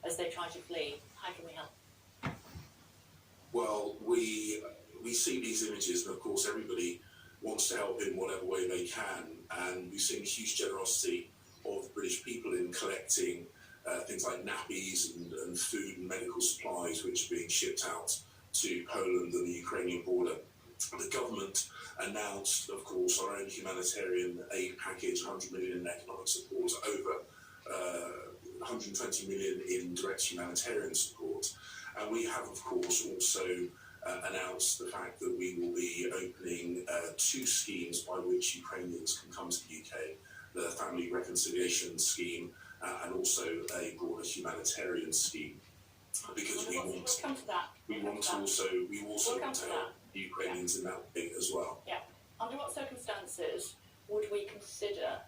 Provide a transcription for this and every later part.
as they try to flee? How can we help? Well, we see these images, and of course everybody wants to help in whatever way they can, and we've seen huge generosity of British people in collecting things like nappies and food and medical supplies, which are being shipped out to Poland and the Ukrainian border. The government announced, of course, our own humanitarian aid package, 100 million in economic support, over 120 million in direct humanitarian support. And we have, of course, also announced the fact that we will be opening 2 schemes by which Ukrainians can come to the UK, the Family Reconciliation Scheme and also a broader humanitarian scheme, because we also want to help the Ukrainians in that way as well. Yeah. Under what circumstances would we consider,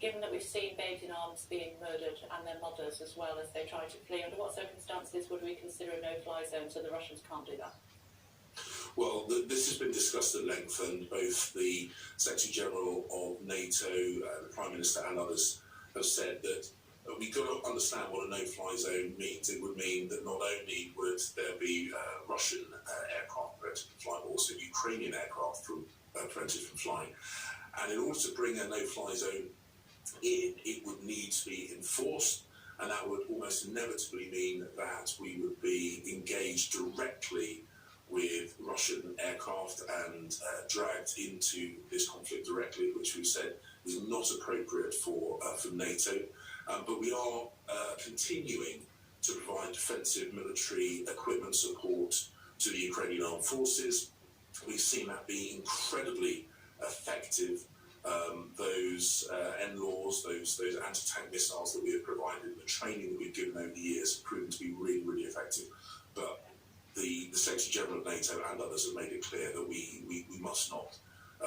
given that we've seen babes in arms being murdered and their mothers as well as they try to flee, under what circumstances would we consider a no-fly zone so the Russians can't do that? Well, this has been discussed at length, and both the Secretary General of NATO, the Prime Minister and others have said that we've got to understand what a no-fly zone means. It would mean that not only would there be Russian aircraft prevented from flying, but also Ukrainian aircraft prevented from flying. And in order to bring a no-fly zone in, it would need to be enforced, and that would almost inevitably mean that we would be engaged directly with Russian aircraft and dragged into this conflict directly, which we've said is not appropriate for NATO. But we are continuing to provide defensive military equipment support to the Ukrainian armed forces. We've seen that be incredibly effective. Those NLAWs, those anti-tank missiles that we have provided, the training that we've given over the years have proven to be really, really effective. But the Secretary General of NATO and others have made it clear that we must not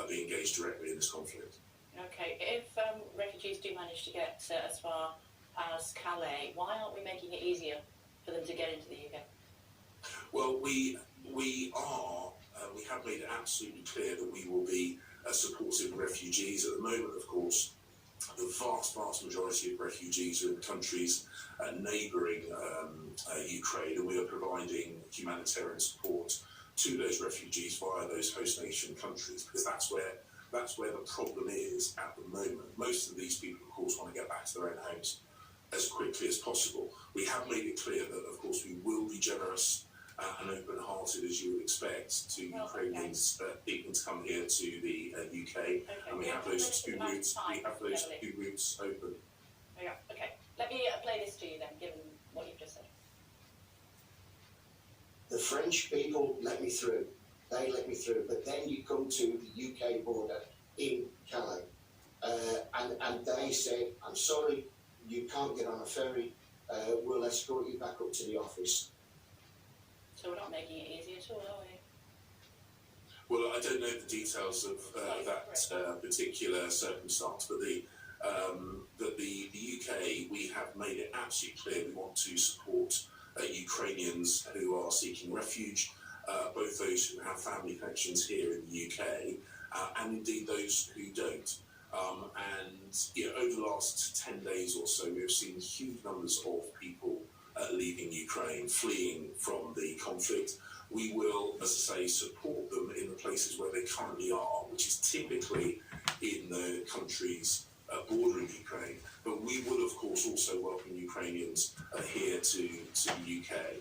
be engaged directly in this conflict. Okay, if refugees do manage to get as far as Calais, why aren't we making it easier for them to get into the UK? Well, we have made it absolutely clear that we will be supporting refugees. At the moment, of course, the vast majority of refugees are in countries neighbouring Ukraine, and we are providing humanitarian support to those refugees via those host nation countries, because that's where the problem is at the moment. Most of these people, of course, want to get back to their own homes as quickly as possible. We have made it clear that, of course, we will be generous and open-hearted, as you would expect, to Ukrainians seeking to come here to the UK. Okay. And we have those 2 routes. We have those 2 routes open. Yeah. Okay. Let me play this to you then, given what you've just said. The French people let me through. They let me through, but then you come to the UK border in Calais, and they say, "I'm sorry, you can't get on a ferry. We'll escort you back up to the office." So we're not making it easy at all, are we? Well, I don't know the details of that particular circumstance, but the UK, we have made it absolutely clear we want to support Ukrainians who are seeking refuge, both those who have family connections here in the UK and indeed those who don't. And over the last 10 days or so, we have seen huge numbers of people leaving Ukraine, fleeing from the conflict. We will, as I say, support them in the places where they currently are, which is typically in the countries bordering Ukraine. But we will, of course, also welcome Ukrainians here to the UK.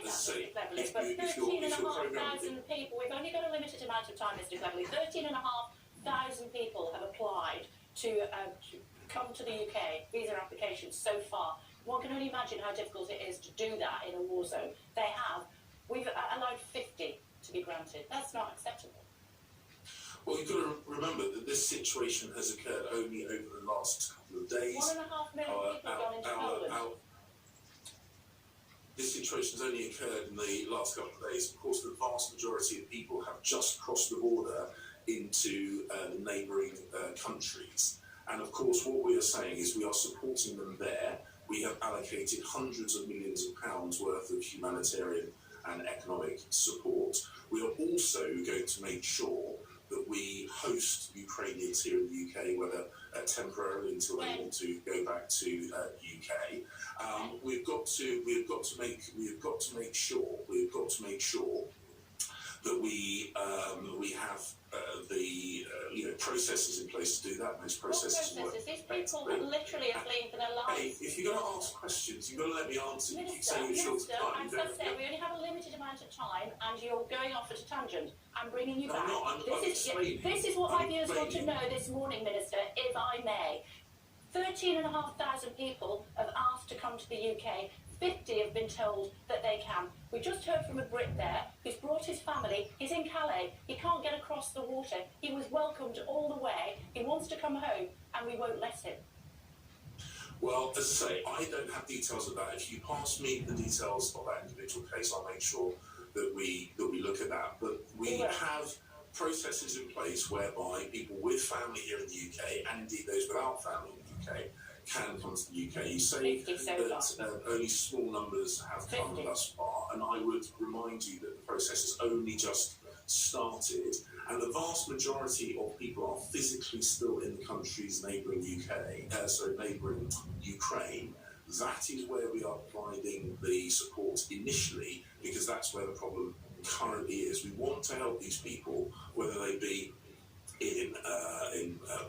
As I say, if you're 13,500 people, we've only got a limited amount of time, Mr. Cleverly. 13,500 people have applied to come to the UK, visa applications so far. One can only imagine how difficult it is to do that in a war zone. We've allowed 50 to be granted. That's not acceptable. Well, you've got to remember that this situation has occurred only over the last couple of days. 1.5 million people have gone into Poland. This situation has only occurred in the last couple of days. Of course, the vast majority of people have just crossed the border into the neighbouring countries. And of course, what we are saying is we are supporting them there. We have allocated hundreds of millions of pounds worth of humanitarian and economic support. We are also going to make sure that we host Ukrainians here in the UK, whether temporarily until they want to go back to the UK. we've got to make sure that we have the processes in place to do that. Those processes work. These people literally are fleeing for their lives. Hey, if you're going to ask questions, you've got to let me answer. You keep saying you're short of time. As I said, we only have a limited amount of time, and you're going off at a tangent. I'm bringing you back. This is what my viewers want to know this morning, Minister, if I may. 13,500 people have asked to come to the UK. 50 have been told that they can. We just heard from a Brit there who's brought his family. He's in Calais. He can't get across the water. He was welcomed all the way. He wants to come home, and we won't let him. Well, as I say, I don't have details of that. If you pass me the details of that individual case, I'll make sure that we look at that. But we have processes in place whereby people with family here in the UK, and indeed those without family in the UK, can come to the UK. You say that only small numbers have come thus far, and I would remind you that the process has only just started, and the vast majority of people are physically still in the countries neighbouring neighbouring Ukraine. That is where we are providing the support initially, because that's where the problem currently is. We want to help these people, whether they be in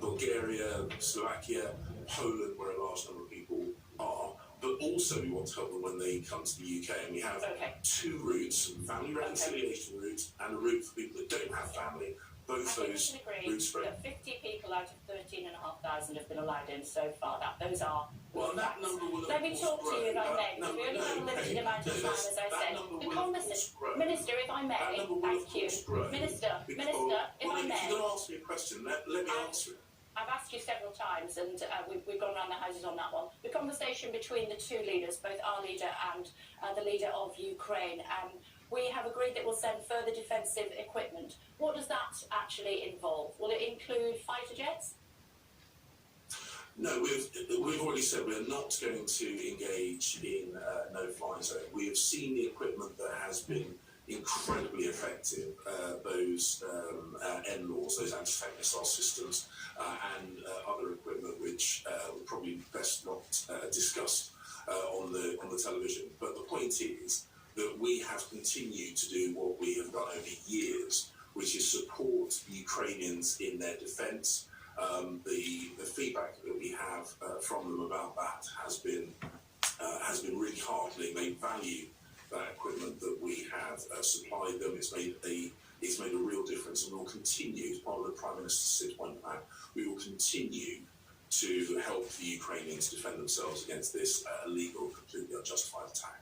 Bulgaria, Slovakia, Poland, where a large number of people are, but also we want to help them when they come to the UK. And we have two routes: family reconciliation route and a route for people that don't have family. Both those routes spread. That 50 people out of 13,500 have been allowed in so far. Those are. Well, that number will. Let me talk to you, if I may. We only have a limited amount of time, as I said. The conversation, Minister, if I may, thank you. Minister, if I may. If you're going to ask me a question, let me answer it. I've asked you several times, and we've gone around the houses on that one. The conversation between the two leaders, both our leader and the leader of Ukraine, we have agreed that we'll send further defensive equipment. What does that actually involve? Will it include fighter jets? No, we've already said we're not going to engage in no-fly zone. We have seen the equipment that has been incredibly effective, those NLAWs, those anti-tank missile systems, and other equipment which would probably best not discussed on the television. But the point is that we have continued to do what we have done over years, which is support Ukrainians in their defence. The feedback that we have from them about that has been really heartening. They value that equipment that we have supplied them. It's made a real difference, and we'll continue, as part of the Prime Minister's 6-point plan, we will continue to help the Ukrainians defend themselves against this illegal, completely unjustified attack.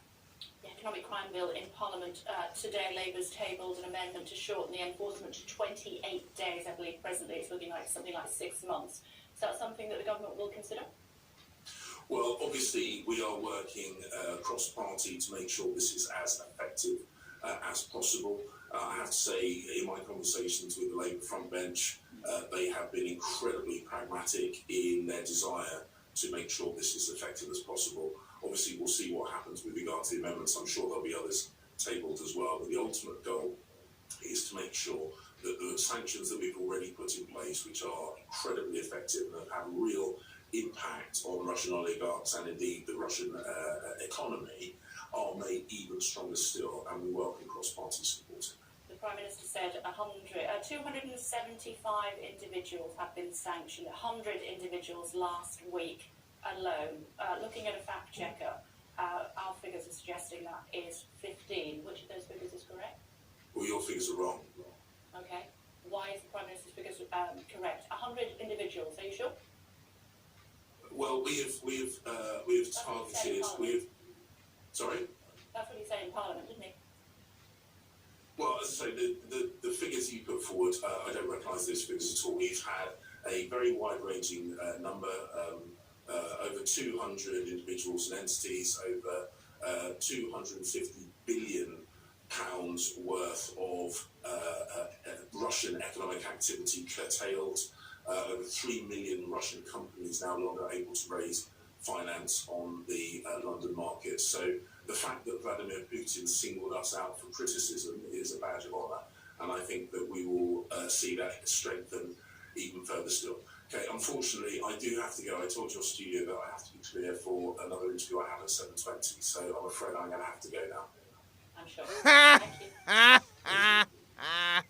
The Economic Crime Bill in Parliament today, Labour's tabled an amendment to shorten the enforcement to 28 days. I believe presently it's looking like something like 6 months. Is that something that the government will consider? Well, obviously, we are working cross-party to make sure this is as effective as possible. I have to say, in my conversations with the Labour front bench, they have been incredibly pragmatic in their desire to make sure this is as effective as possible. Obviously, we'll see what happens with regard to the amendments. I'm sure there'll be others tabled as well. But the ultimate goal is to make sure that the sanctions that we've already put in place, which are incredibly effective and have had real impact on Russian oligarchs and indeed the Russian economy, are made even stronger still, and we welcome cross-party support. The Prime Minister said 275 individuals have been sanctioned, 100 individuals last week alone. Looking at a fact checker, our figures are suggesting that is 15. Which of those figures is correct? Well, your figures are wrong. Okay. Why is the Prime Minister's figures correct? 100 individuals, are you sure? Well, we've targeted. Sorry? That's what he said in Parliament, didn't he? Well, as I say, the figures you put forward, I don't recognise those figures at all. We've had a very wide-ranging number, over 200 individuals and entities, over £250 billion worth of Russian economic activity curtailed, over 3 million Russian companies now longer able to raise finance on the London market. So the fact that Vladimir Putin singled us out for criticism is a badge of honour, and I think that we will see that strengthen even further still. Okay, unfortunately, I do have to go. I told your studio that I have to be clear for another interview I have at 7:20, so I'm afraid I'm going to have to go now. I'm sure. Thank you.